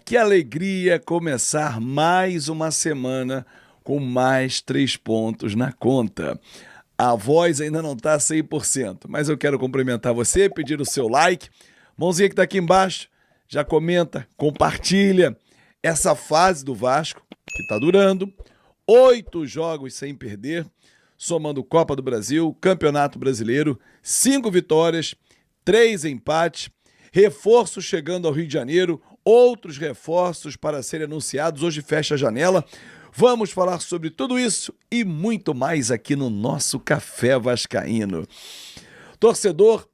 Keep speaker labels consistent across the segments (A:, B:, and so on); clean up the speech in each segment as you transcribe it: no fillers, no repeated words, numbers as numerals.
A: Que alegria começar mais uma semana com mais 3 pontos na conta. A voz ainda não está 100%, mas eu quero cumprimentar você, pedir o seu like. Mãozinha que está aqui embaixo, já comenta, compartilha essa fase do Vasco, que está durando. 8 jogos sem perder, somando Copa do Brasil, Campeonato Brasileiro, 5 vitórias, 3 empates, reforço chegando ao Rio de Janeiro, outros reforços para serem anunciados. Hoje fecha a janela. Vamos falar sobre tudo isso e muito mais aqui no nosso Café Vascaíno. Torcedor,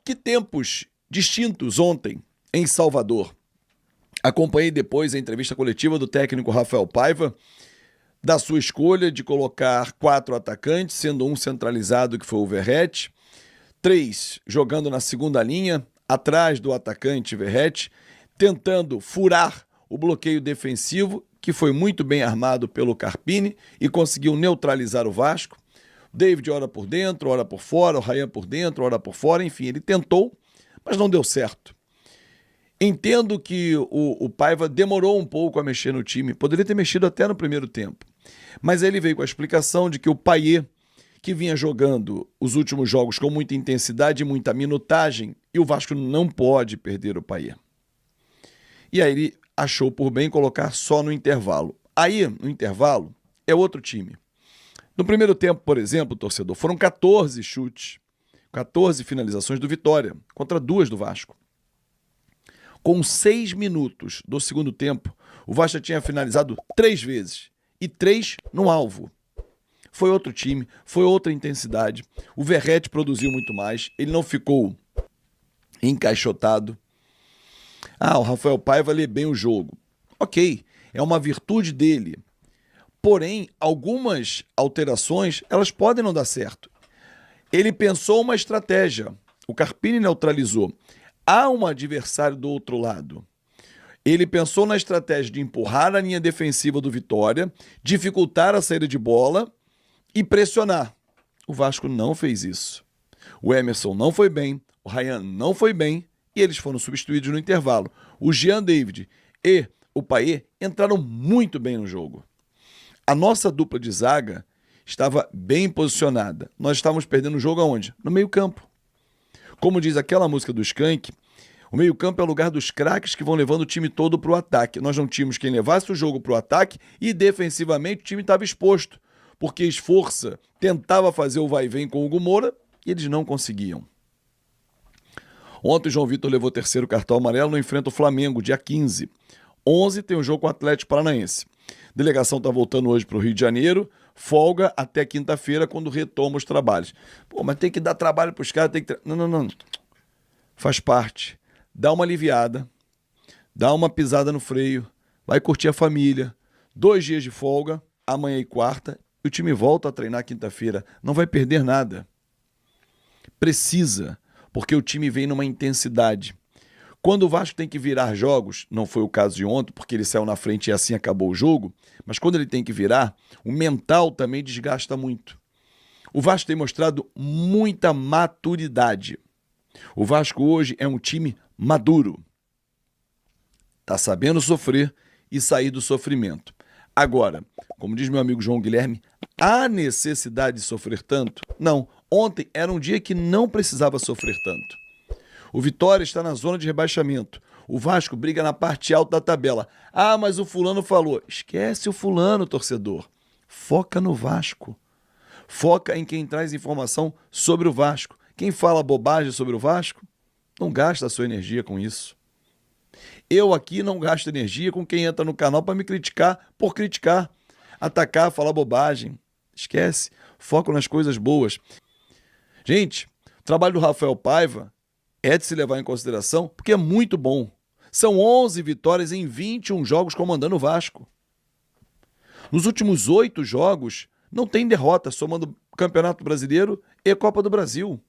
A: que tempos distintos ontem em Salvador. Acompanhei depois a entrevista coletiva do técnico Rafael Paiva, da sua escolha de colocar 4 atacantes, sendo um centralizado, que foi o Verratti, 3 jogando na segunda linha, atrás do atacante Verratti, tentando furar o bloqueio defensivo, que foi muito bem armado pelo Carpini e conseguiu neutralizar o Vasco. David ora por dentro, ora por fora, o Ryan por dentro, ora por fora, enfim, ele tentou, mas não deu certo. Entendo que o Paiva demorou um pouco a mexer no time, poderia ter mexido até no primeiro tempo, mas ele veio com a explicação de que o Payet, que vinha jogando os últimos jogos com muita intensidade e muita minutagem, e o Vasco não pode perder o Payet. E aí ele achou por bem colocar só no intervalo. Aí, no intervalo, é outro time. No primeiro tempo, por exemplo, torcedor, foram 14 chutes, 14 finalizações do Vitória, contra 2 do Vasco. Com 6 minutos do segundo tempo, o Vasco tinha finalizado 3 vezes, e 3 no alvo. Foi outro time, foi outra intensidade. O Verratti produziu muito mais, ele não ficou encaixotado. O Rafael Paiva lê bem o jogo. Ok, é uma virtude dele. Porém, algumas alterações, elas podem não dar certo. Ele pensou uma estratégia, o Carpini neutralizou. Há um adversário do outro lado. Ele pensou na estratégia de empurrar a linha defensiva do Vitória, dificultar a saída de bola e pressionar. O Vasco não fez isso. O Emerson não foi bem, o Ryan não foi bem e eles foram substituídos no intervalo. O Jean David e o Payet entraram muito bem no jogo. A nossa dupla de zaga estava bem posicionada. Nós estávamos perdendo o jogo aonde? No meio-campo. Como diz aquela música do Skank, o meio-campo é o lugar dos craques que vão levando o time todo para o ataque. Nós não tínhamos quem levasse o jogo para o ataque e defensivamente o time estava exposto, porque Esforça tentava fazer o vai e vem com o Hugo Moura e eles não conseguiam. Ontem o João Vitor levou o 3º cartão amarelo no enfrenta o Flamengo, dia 15. 11 tem o jogo com o Atlético Paranaense. A delegação está voltando hoje para o Rio de Janeiro, folga até quinta-feira, quando retoma os trabalhos. Mas tem que dar trabalho para os caras, tem que... Não. Faz parte. Dá uma aliviada, dá uma pisada no freio, vai curtir a família. 2 dias de folga, amanhã e quarta, e o time volta a treinar quinta-feira. Não vai perder nada. Precisa, porque o time vem numa intensidade. Quando o Vasco tem que virar jogos, não foi o caso de ontem, porque ele saiu na frente e assim acabou o jogo, mas quando ele tem que virar, o mental também desgasta muito. O Vasco tem mostrado muita maturidade. O Vasco hoje é um time maduro. Está sabendo sofrer e sair do sofrimento. Agora, como diz meu amigo João Guilherme, há necessidade de sofrer tanto? Não. Ontem era um dia que não precisava sofrer tanto. O Vitória está na zona de rebaixamento. O Vasco briga na parte alta da tabela. Mas o fulano falou. Esquece o fulano, torcedor. Foca no Vasco. Foca em quem traz informação sobre o Vasco. Quem fala bobagem sobre o Vasco, não gasta a sua energia com isso. Eu aqui não gasto energia com quem entra no canal para me criticar por criticar, atacar, falar bobagem. Esquece. Foco nas coisas boas. Gente, o trabalho do Rafael Paiva é de se levar em consideração porque é muito bom. São 11 vitórias em 21 jogos comandando o Vasco. Nos últimos 8 jogos, não tem derrota, somando Campeonato Brasileiro e Copa do Brasil.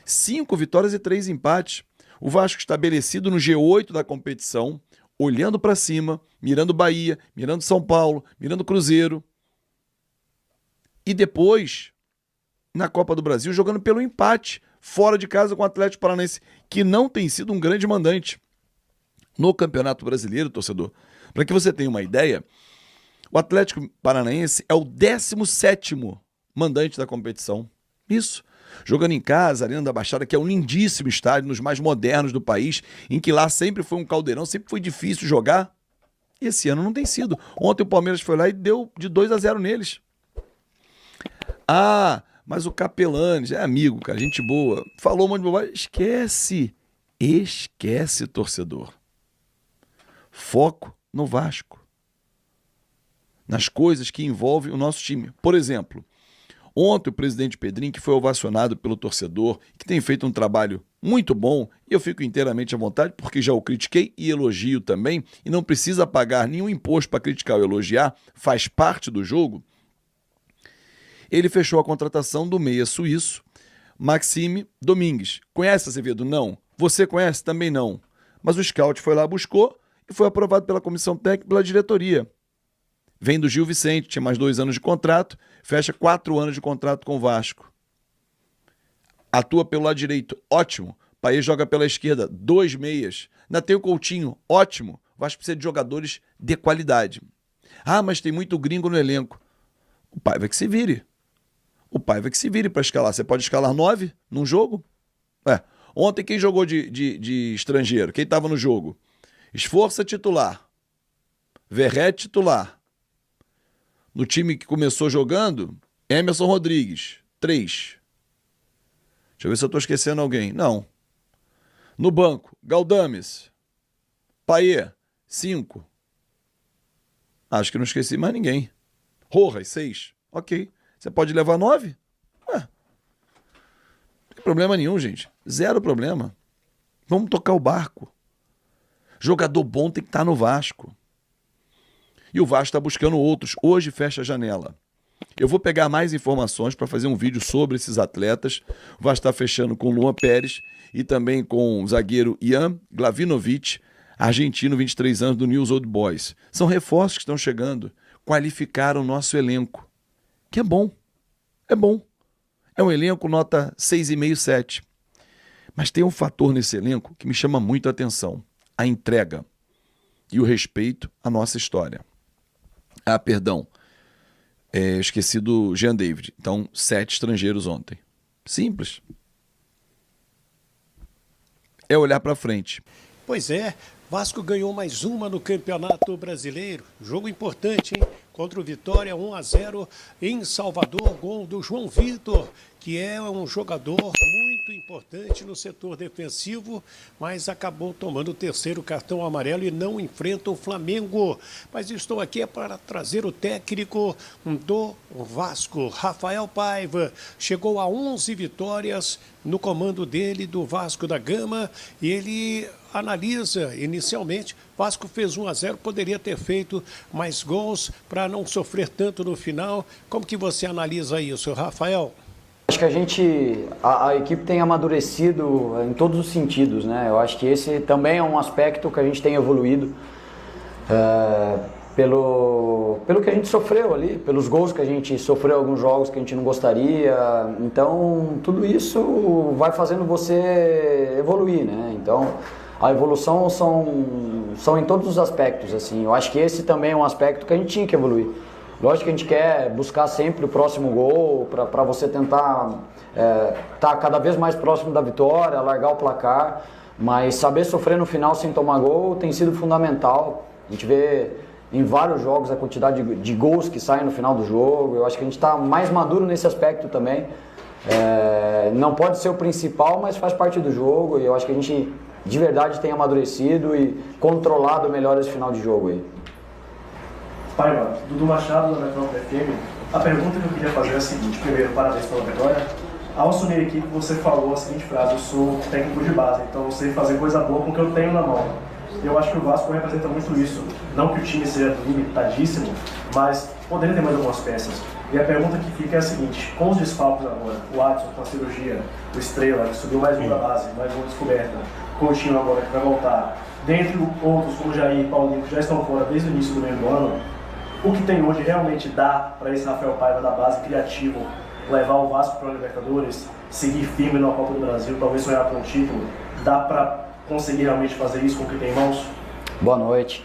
A: 5 vitórias e 3 empates. O Vasco estabelecido no G8 da competição, olhando para cima, mirando Bahia, mirando São Paulo, mirando Cruzeiro. E depois, na Copa do Brasil, jogando pelo empate, fora de casa com o Atlético Paranaense, que não tem sido um grande mandante. No Campeonato Brasileiro, torcedor, para que você tenha uma ideia, o Atlético Paranaense é o 17º mandante da competição. Isso. Jogando em casa, Arena da Baixada, que é um lindíssimo estádio, um dos mais modernos do país, em que lá sempre foi um caldeirão, sempre foi difícil jogar. E esse ano não tem sido. Ontem o Palmeiras foi lá e deu de 2-0 neles. Ah, mas o Capelani, é amigo, cara, gente boa, falou um monte de bobagem. Esquece, torcedor. Foco no Vasco. Nas coisas que envolvem o nosso time. Por exemplo, ontem o presidente Pedrinho, que foi ovacionado pelo torcedor, que tem feito um trabalho muito bom, e eu fico inteiramente à vontade, porque já o critiquei e elogio também, e não precisa pagar nenhum imposto para criticar ou elogiar, faz parte do jogo. Ele fechou a contratação do meia suíço, Maxime Domingues. Conhece, Azevedo? Não. Você conhece? Também não. Mas o scout foi lá, buscou e foi aprovado pela comissão técnica, pela diretoria. Vem do Gil Vicente, tinha mais 2 anos de contrato, fecha 4 anos de contrato com o Vasco. Atua pelo lado direito, ótimo. Paes joga pela esquerda, 2 meias. Ainda tem o Coutinho, ótimo. O Vasco precisa de jogadores de qualidade. Ah, mas tem muito gringo no elenco. O Paiva que se vire. O Paiva que se vire para escalar. Você pode escalar 9 num jogo? Ontem quem jogou de estrangeiro? Quem estava no jogo? Esforça titular. Verrete titular. No time que começou jogando, Emerson Rodrigues, 3. Deixa eu ver se eu estou esquecendo alguém. Não. No banco, Galdames, Payet, 5. Acho que não esqueci mais ninguém. Rojas, 6. Ok. Você pode levar 9? Não tem problema nenhum, gente. 0 problema. Vamos tocar o barco. Jogador bom tem que estar no Vasco. E o Vasco está buscando outros. Hoje fecha a janela. Eu vou pegar mais informações para fazer um vídeo sobre esses atletas. O Vasco está fechando com Luan Pérez e também com o zagueiro Ian Glavinovic, argentino, 23 anos, do News Old Boys. São reforços que estão chegando. Qualificaram o nosso elenco. Que é bom. É bom. É um elenco nota 6,5, 7. Mas tem um fator nesse elenco que me chama muito a atenção. A entrega e o respeito à nossa história. Esqueci do Jean David. Então, 7 estrangeiros ontem. Simples. É olhar para frente.
B: Pois é, Vasco ganhou mais uma no Campeonato Brasileiro. Jogo importante, hein? Contra o Vitória, 1-0 em Salvador, gol do João Vitor, que é um jogador muito importante no setor defensivo, mas acabou tomando o 3º cartão amarelo e não enfrenta o Flamengo. Mas estou aqui para trazer o técnico do Vasco, Rafael Paiva. Chegou a 11 vitórias no comando dele, do Vasco da Gama, e ele analisa inicialmente. Vasco fez 1-0, poderia ter feito mais gols para não sofrer tanto no final. Como que você analisa isso, Rafael?
C: Acho que a equipe tem amadurecido em todos os sentidos, né? Eu acho que esse também é um aspecto que a gente tem evoluído pelo que a gente sofreu ali, pelos gols que a gente sofreu em alguns jogos que a gente não gostaria. Então, tudo isso vai fazendo você evoluir, né? Então, a evolução são em todos os aspectos, assim. Eu acho que esse também é um aspecto que a gente tinha que evoluir. Lógico que a gente quer buscar sempre o próximo gol para você tentar estar cada vez mais próximo da vitória, largar o placar, mas saber sofrer no final sem tomar gol tem sido fundamental. A gente vê em vários jogos a quantidade de gols que saem no final do jogo. Eu acho que a gente está mais maduro nesse aspecto também. Não pode ser o principal, mas faz parte do jogo, e eu acho que a gente de verdade tem amadurecido e controlado melhor esse final de jogo aí.
D: Paiva, Dudu Machado, da Metrópole FM. A pergunta que eu queria fazer é a seguinte: primeiro, parabéns pela vitória. Ao assumir a equipe, você falou a seguinte frase: eu sou técnico de base, então eu sei fazer coisa boa com o que eu tenho na mão. Eu acho que o Vasco representa muito isso. Não que o time seja limitadíssimo, mas poderia ter mais algumas peças. E a pergunta que fica é a seguinte: com os desfalques agora, o Adson com a cirurgia, o Estrela, que subiu mais um da base, mais uma descoberta, Coutinho agora que vai voltar, dentre outros como Jair e Paulinho, que já estão fora desde o início do meio do ano, o que tem hoje realmente dá para esse Rafael Paiva da base criativo levar o Vasco para a Libertadores, seguir firme na Copa do Brasil, talvez sonhar com um título? Dá para conseguir realmente fazer isso com o que tem em mãos?
C: Boa noite.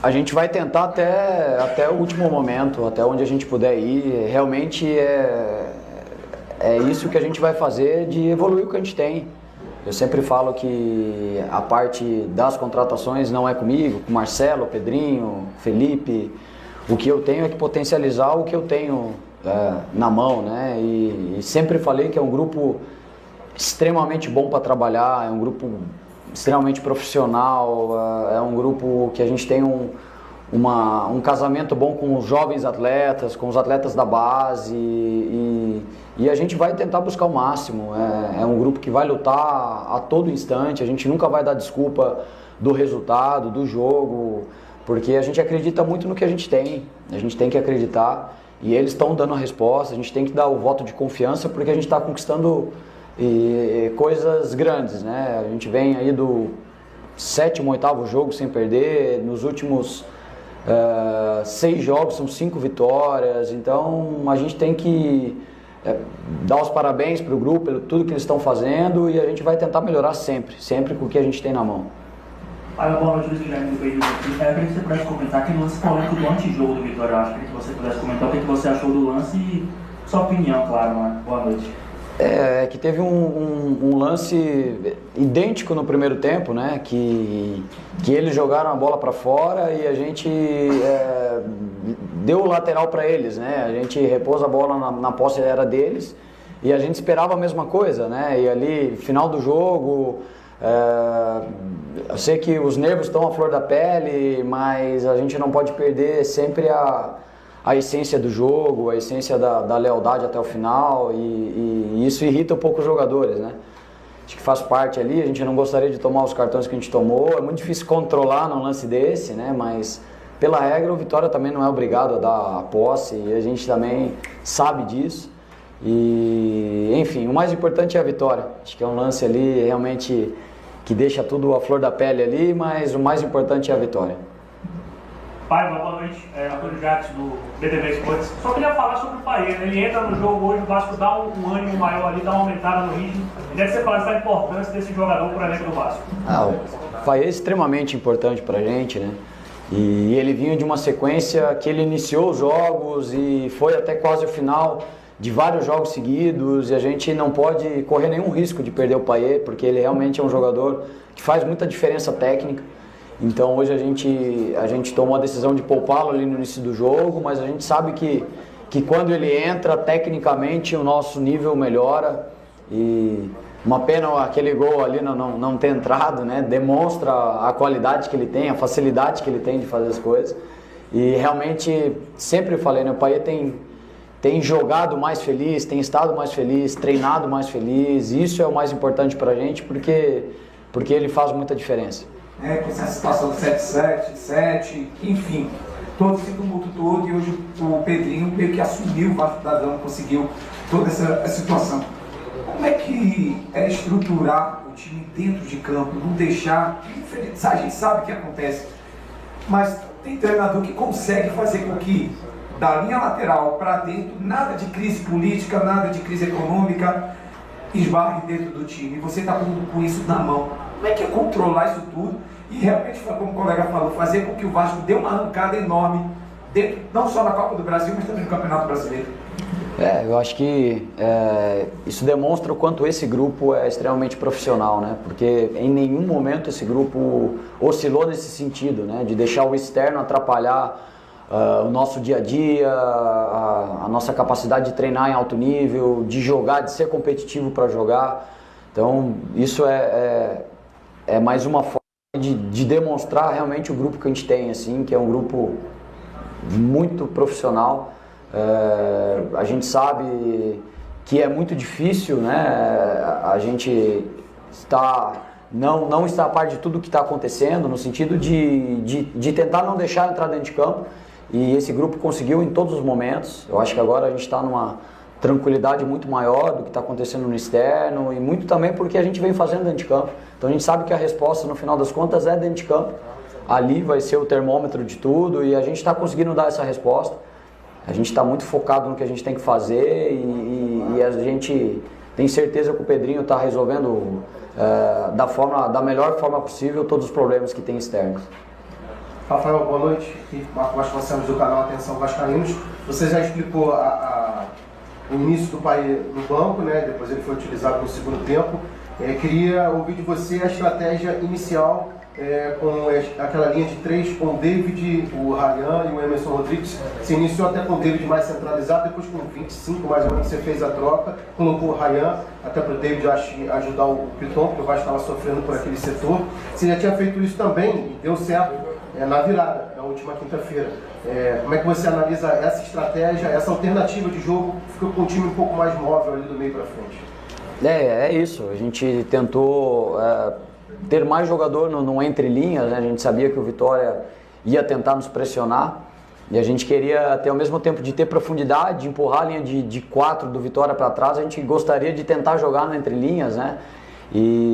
C: A gente vai tentar até o último momento, até onde a gente puder ir. Realmente é isso que a gente vai fazer, de evoluir o que a gente tem. Eu sempre falo que a parte das contratações não é comigo, com Marcelo, Pedrinho, Felipe. O que eu tenho é que potencializar o que eu tenho na mão, né? E sempre falei que é um grupo extremamente bom para trabalhar, é um grupo extremamente profissional, é um grupo que a gente tem um casamento bom com os jovens atletas, com os atletas da base e a gente vai tentar buscar o máximo. É um grupo que vai lutar a todo instante, a gente nunca vai dar desculpa do resultado, do jogo, porque a gente acredita muito no que a gente tem que acreditar e eles estão dando a resposta, a gente tem que dar o voto de confiança porque a gente está conquistando coisas grandes, né? A gente vem aí do 7º, 8º jogo sem perder, nos últimos 6 jogos são 5 vitórias, então a gente tem que dar os parabéns para o grupo pelo tudo que eles estão fazendo e a gente vai tentar melhorar sempre com o que a gente tem na mão.
E: Boa noite, Luiz Guilherme do Beijão aqui. Eu queria que você pudesse comentar aquele lance polêmico do antijogo do Vitória. Eu acho que você pudesse comentar o que você achou do lance e sua opinião, claro, né? Boa noite.
C: Que teve um lance idêntico no primeiro tempo, né? Que eles jogaram a bola para fora e a gente deu o lateral para eles, né? A gente repôs a bola na posse, era deles e a gente esperava a mesma coisa, né? E ali, final do jogo, eu sei que os nervos estão à flor da pele, mas a gente não pode perder sempre a essência do jogo, a essência da lealdade até o final e isso irrita um pouco os jogadores, né? Acho que faz parte ali, a gente não gostaria de tomar os cartões que a gente tomou, é muito difícil controlar num lance desse, né? Mas pela regra o Vitória também não é obrigado a dar a posse e a gente também sabe disso e enfim, o mais importante é a vitória. Acho que é um lance ali realmente que deixa tudo à flor da pele ali, mas o mais importante é a vitória.
E: Paiva, boa noite. Antônio Jacques do BTV Esportes. Só queria falar sobre o Paiva. Ele entra no jogo hoje, o Vasco dá um ânimo maior ali, dá uma aumentada no ritmo. Queria que você falasse da importância desse jogador para o elenco do Vasco.
C: O Paiva é extremamente importante para a gente, né? E ele vinha de uma sequência que ele iniciou os jogos e foi até quase o final de vários jogos seguidos e a gente não pode correr nenhum risco de perder o Paiva, porque ele realmente é um jogador que faz muita diferença técnica. Então hoje a gente tomou a decisão de poupá-lo ali no início do jogo, mas a gente sabe que quando ele entra, tecnicamente o nosso nível melhora e uma pena aquele gol ali não ter entrado, né? Demonstra a qualidade que ele tem, a facilidade que ele tem de fazer as coisas e realmente, sempre falei, né? O Paiva tem jogado mais feliz, tem estado mais feliz, treinado mais feliz, isso é o mais importante pra gente porque ele faz muita diferença.
F: Com essa situação do 7-7, 7, enfim, todo esse tumulto todo, e hoje o Pedrinho meio que assumiu o Vasco da Gama, conseguiu toda essa situação. Como é que é estruturar o time dentro de campo, não deixar, a gente sabe o que acontece, mas tem treinador que consegue fazer com que da linha lateral para dentro, nada de crise política, nada de crise econômica esbarre dentro do time, e você está com isso na mão. Como é que é controlar isso tudo e realmente, como o colega falou, fazer com que o Vasco dê uma arrancada enorme, dentro, não só na Copa do Brasil, mas também no Campeonato Brasileiro?
C: Eu acho que isso demonstra o quanto esse grupo é extremamente profissional, né? Porque em nenhum momento esse grupo oscilou nesse sentido, né? De deixar o externo atrapalhar o nosso dia a dia, a nossa capacidade de treinar em alto nível, de jogar, de ser competitivo para jogar. Então isso é mais uma forma de demonstrar realmente o grupo que a gente tem, assim, que é um grupo muito profissional. A gente sabe que é muito difícil, né? A gente não está a par de tudo que está acontecendo, no sentido de tentar não deixar entrar dentro de campo, e esse grupo conseguiu em todos os momentos. Eu acho que agora a gente está numa tranquilidade muito maior do que está acontecendo no externo, e muito também porque a gente vem fazendo dentro de campo. Então a gente sabe que a resposta no final das contas é dentro de campo, ali vai ser o termômetro de tudo, e a gente está conseguindo dar essa resposta. A gente está muito focado no que a gente tem que fazer e a gente tem certeza que o Pedrinho está resolvendo da melhor forma possível todos os problemas que tem externos.
D: Rafael, boa noite. Aqui, Marco Vasconcelos do canal Atenção Vascaínos. Você já explicou o início do Payet no banco, né? Depois ele foi utilizado no segundo tempo. Queria ouvir de você a estratégia inicial com aquela linha de 3 com o David, o Ryan e o Emerson Rodrigues. Você iniciou até com o David mais centralizado, depois com 25 mais ou menos você fez a troca, colocou o Ryan até para o David ajudar o Piton, porque o Vasco estava sofrendo por aquele setor. Você já tinha feito isso também e deu certo na virada, na última quinta-feira. Como é que você analisa essa estratégia, essa alternativa de jogo, ficou com um time um pouco mais móvel ali do meio para frente?
C: É isso, a gente tentou ter mais jogador no entre linhas, né? A gente sabia que o Vitória ia tentar nos pressionar e a gente queria ter ao mesmo tempo de ter profundidade, de empurrar a linha de 4 do Vitória para trás, a gente gostaria de tentar jogar no entre linhas, né?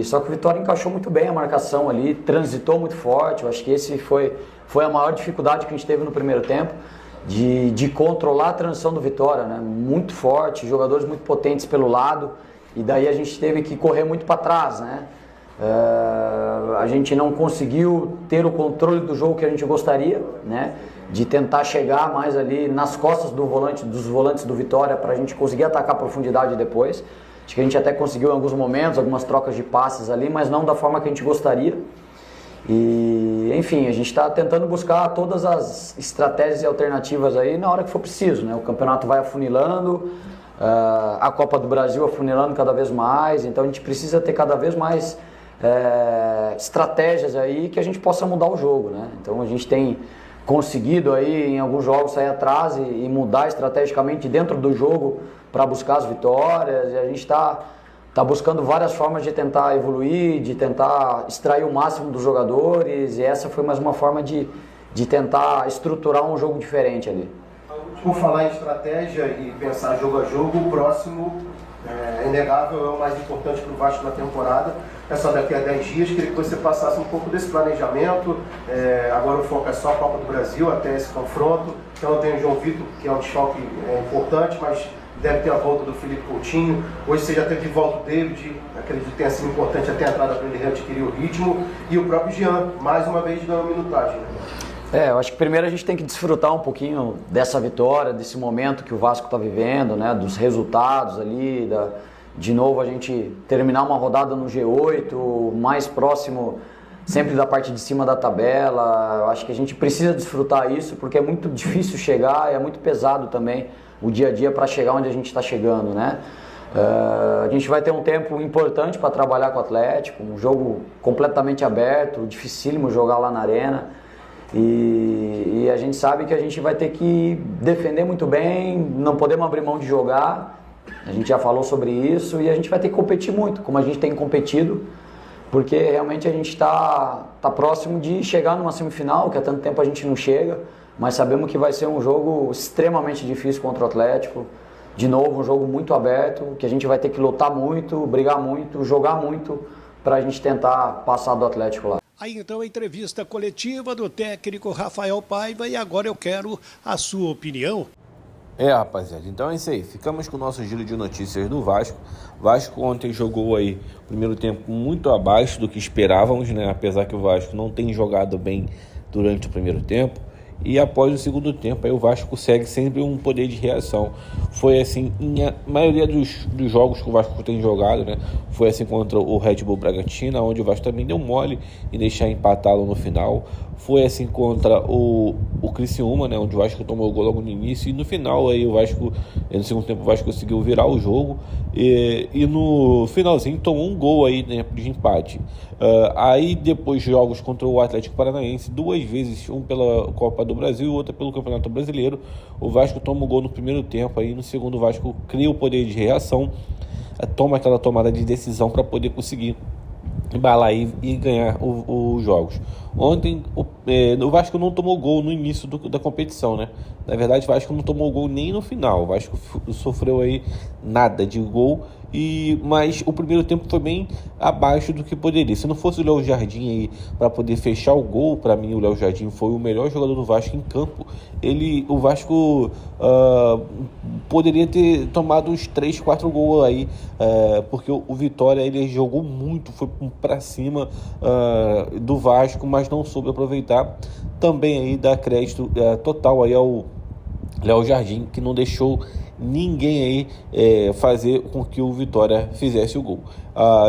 C: Só que o Vitória encaixou muito bem a marcação ali, transitou muito forte. Eu acho que esse foi a maior dificuldade que a gente teve no primeiro tempo, de controlar a transição do Vitória, né? Muito forte, jogadores muito potentes pelo lado, e daí a gente teve que correr muito para trás, né? A gente não conseguiu ter o controle do jogo que a gente gostaria, né? De tentar chegar mais ali nas costas dos volantes do Vitória para a gente conseguir atacar a profundidade depois. Acho que a gente até conseguiu em alguns momentos, algumas trocas de passes ali, mas não da forma que a gente gostaria. E, enfim, a gente está tentando buscar todas as estratégias e alternativas aí na hora que for preciso, né? O campeonato vai afunilando, a Copa do Brasil afunilando cada vez mais, então a gente precisa ter cada vez mais estratégias aí que a gente possa mudar o jogo, né? Então a gente tem conseguido aí em alguns jogos sair atrás e mudar estrategicamente dentro do jogo para buscar as vitórias, e a gente está buscando várias formas de tentar evoluir, de tentar extrair o máximo dos jogadores, e essa foi mais uma forma de tentar estruturar um jogo diferente ali.
D: Por falar em estratégia e pensar jogo a jogo, o próximo é inegável, é o mais importante para o Vasco na temporada. É só daqui a 10 dias, queria que você passasse um pouco desse planejamento. Agora o foco é só a Copa do Brasil, até esse confronto. Então tem o João Vitor, que é um desfalque importante, mas deve ter a volta do Felipe Coutinho. Hoje você já teve de volta o David, acredito que tenha sido importante até a entrada para ele readquirir o ritmo. E o próprio Jean, mais uma vez, ganhou minutagem, né?
C: Eu acho que primeiro a gente tem que desfrutar um pouquinho dessa vitória, desse momento que o Vasco está vivendo, né? Dos resultados ali, de novo a gente terminar uma rodada no G8, mais próximo sempre da parte de cima da tabela. Eu acho que a gente precisa desfrutar isso, porque é muito difícil chegar, é muito pesado também o dia a dia para chegar onde a gente está chegando, né? A gente vai ter um tempo importante para trabalhar com o Atlético, um jogo completamente aberto, dificílimo jogar lá na Arena, e a gente sabe que a gente vai ter que defender muito bem, não podemos abrir mão de jogar, a gente já falou sobre isso, e a gente vai ter que competir muito, como a gente tem competido, porque realmente a gente está próximo de chegar numa semifinal, que há tanto tempo a gente não chega, mas sabemos que vai ser um jogo extremamente difícil contra o Atlético. De novo, um jogo muito aberto, que a gente vai ter que lutar muito, brigar muito, jogar muito, para a gente tentar passar do Atlético lá.
B: Aí então a entrevista coletiva do técnico Rafael Paiva, e agora eu quero a sua opinião.
G: Rapaziada, então é isso aí. Ficamos com o nosso giro de notícias do Vasco. Vasco ontem jogou aí o primeiro tempo muito abaixo do que esperávamos, né? Apesar que o Vasco não tem jogado bem durante o primeiro tempo. E após o segundo tempo, aí o Vasco consegue sempre um poder de reação. Foi assim, a maioria dos jogos que o Vasco tem jogado, né? Foi assim contra o Red Bull Bragantino, onde o Vasco também deu mole em deixar empatá-lo no final. Foi assim contra o Criciúma, né? Onde o Vasco tomou o gol logo no início. E no final, aí no segundo tempo, o Vasco conseguiu virar o jogo. E no finalzinho tomou um gol aí, né, de empate. Aí depois jogos contra o Atlético Paranaense, 2 vezes, um pela Copa do Brasil e outra pelo Campeonato Brasileiro, o Vasco toma o gol no primeiro tempo, aí no segundo o Vasco cria o poder de reação, toma aquela tomada de decisão para poder conseguir embalar e ganhar os jogos. Ontem o Vasco não tomou gol no início da competição, né? Na verdade o Vasco não tomou gol nem no final. O Vasco sofreu aí nada de gol Mas o primeiro tempo foi bem abaixo do que poderia. Se não fosse o Léo Jardim aí para poder fechar o gol, para mim o Léo Jardim foi o melhor jogador do Vasco em campo. O Vasco poderia ter tomado uns 3, 4 gols aí, porque o Vitória ele jogou muito, foi para cima do Vasco, mas não soube aproveitar. Também aí dá crédito total aí ao Léo Jardim, que não deixou ninguém aí fazer com que o Vitória fizesse o gol.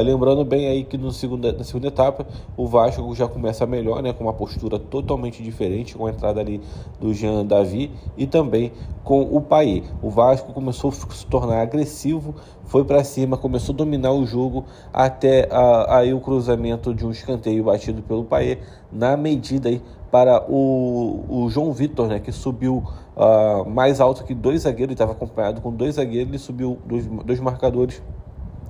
G: Lembrando bem aí que na segunda etapa o Vasco já começa melhor, né, com uma postura totalmente diferente, com a entrada ali do Jean Davi e também com o Payet. O Vasco começou a se tornar agressivo, foi para cima, começou a dominar o jogo até aí o cruzamento de um escanteio batido pelo Payet na medida aí para o João Vitor, né, que subiu mais alto que 2 zagueiros, ele estava acompanhado com 2 zagueiros, ele subiu dois marcadores,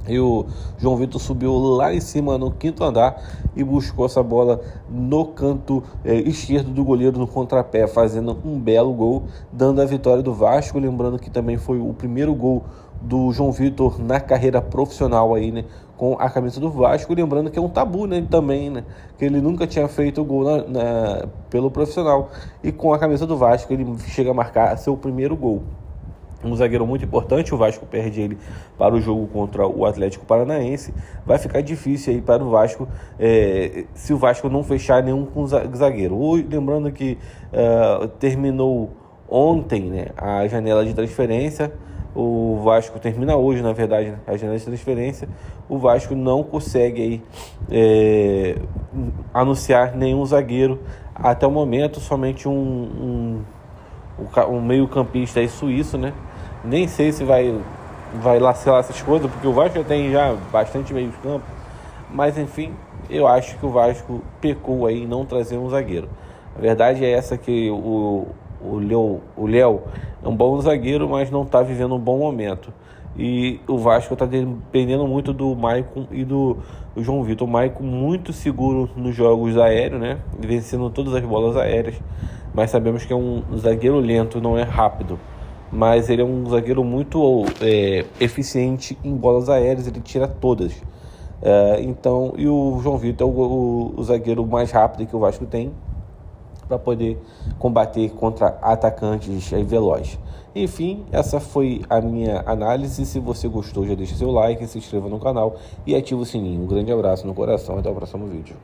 G: e o João Vitor subiu lá em cima no 5º andar e buscou essa bola no canto esquerdo do goleiro no contrapé, fazendo um belo gol, dando a vitória do Vasco. Lembrando que também foi o primeiro gol do João Vitor na carreira profissional aí, né, com a camisa do Vasco. Lembrando que é um tabu, né, também, né, que ele nunca tinha feito gol pelo profissional, e com a camisa do Vasco ele chega a marcar seu primeiro gol. Um zagueiro muito importante, o Vasco perde ele para o jogo contra o Atlético Paranaense. Vai ficar difícil aí para o Vasco, se o Vasco não fechar nenhum com zagueiro. Hoje, lembrando que terminou ontem, né, a janela de transferência. O Vasco termina hoje, na verdade, né, a janela de transferência. O Vasco não consegue aí, anunciar nenhum zagueiro até o momento, somente um meio-campista aí suíço, né? Nem sei se vai lacear essas coisas, porque o Vasco já tem bastante meio de campo, mas enfim, eu acho que o Vasco pecou aí em não trazer um zagueiro. A verdade é essa, que o Léo é um bom zagueiro, mas não está vivendo um bom momento. E o Vasco está dependendo muito do Maicon e do João Vitor. O Maicon muito seguro nos jogos aéreos, né? Vencendo todas as bolas aéreas. Mas sabemos que é um zagueiro lento, não é rápido. Mas ele é um zagueiro muito eficiente em bolas aéreas, ele tira todas. E o João Vitor é o zagueiro mais rápido que o Vasco tem para poder combater contra atacantes velozes. Enfim, essa foi a minha análise. Se você gostou, já deixa seu like, se inscreva no canal e ativa o sininho. Um grande abraço no coração e até o próximo vídeo.